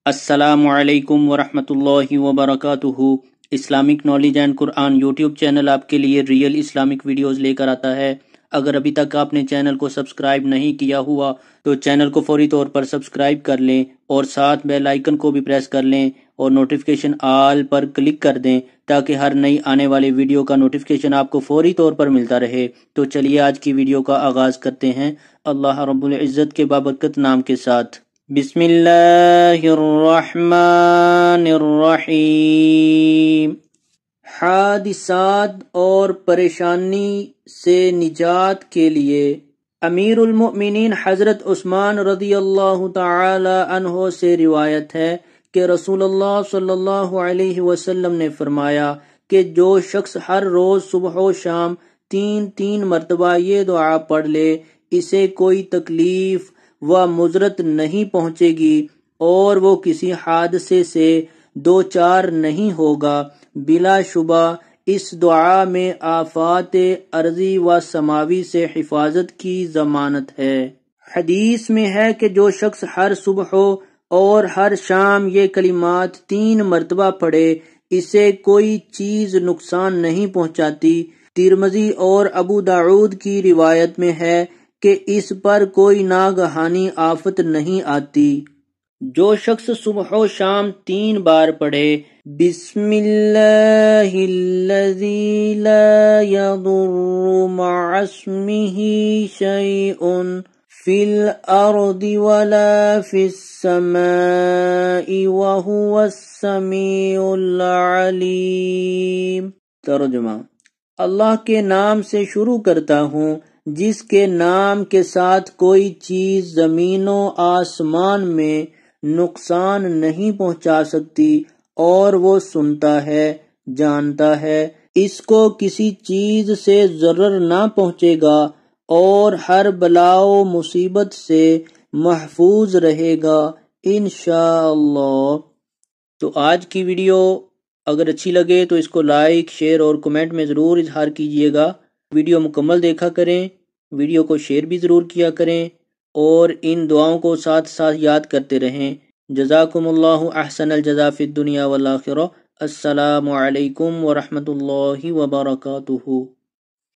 السلام علیکم ورحمۃ اللہ وبرکاتہ۔ Islamic knowledge and Quran YouTube channel آپ کے لیے ریئل اسلامک ویڈیوز لے کر آتا ہے۔ اگر ابھی تک آپ نے چینل کو سبسکرائب نہیں کیا ہوا تو چینل کو فوری طور پر سبسکرائب کر لیں اور ساتھ بیل آئیکن کو بھی پریس کر لیں اور نوٹیفیکیشن آل پر کلک کر دیں تاکہ ہر نئی آنے والی ویڈیو کا نوٹیفیکیشن آپ کو فوری طور پر ملتا رہے۔ تو چلیے آج کی ویڈیو کا آغاز کرتے ہیں اللہ رب العزت کے بابرکت نام کے ساتھ۔ بسم اللہ الرحمن الرحیم۔ حادثات اور پریشانی سے نجات کے لیے امیر المؤمنین حضرت عثمان رضی اللہ تعالی عنہ سے روایت ہے کہ رسول اللہ صلی اللہ علیہ وسلم نے فرمایا کہ جو شخص ہر روز صبح و شام 3 مرتبہ یہ دعا پڑھ لے اسے کوئی تکلیف و مضرت نہیں پہنچے گی اور وہ کسی حادثے سے دوچار نہیں ہوگا۔ بلا شبہ اس دعا میں آفات ارضی و سماوی سے حفاظت کی ضمانت ہے۔ حدیث میں ہے کہ جو شخص ہر صبح اور ہر شام یہ کلمات 3 مرتبہ پڑھے اسے کوئی چیز نقصان نہیں پہنچاتی۔ ترمذی اور ابو داؤد کی روایت میں ہے کہ اس پر کوئی ناگہانی آفت نہیں آتی۔ جو شخص صبح و شام 3 بار پڑھے بسم اللہ الذی لا یضر مع اسمہ شیء فی الارض ولا فی السماء وہو السمیع العلیم۔ ترجمہ: اللہ کے نام سے شروع کرتا ہوں جس کے نام کے ساتھ کوئی چیز زمین و آسمان میں نقصان نہیں پہنچا سکتی اور وہ سنتا ہے، جانتا ہے، اس کو کسی چیز سے ضرر نہ پہنچے گا اور ہر بلا و مصیبت سے محفوظ رہے گا انشاءاللہ۔ تو آج کی ویڈیو اگر اچھی لگے تو اس کو لائک، شیئر اور کمنٹ میں ضرور اظہار کیجیے گا۔ ویڈیو مکمل دیکھا کریں، ویڈیو کو شیئر بھی ضرور کیا کریں اور ان دعاؤں کو ساتھ ساتھ یاد کرتے رہیں۔ جزاکم اللہ احسن الجزا فی الدنیا والآخرہ۔ السلام علیکم ورحمۃ اللہ وبرکاتہ۔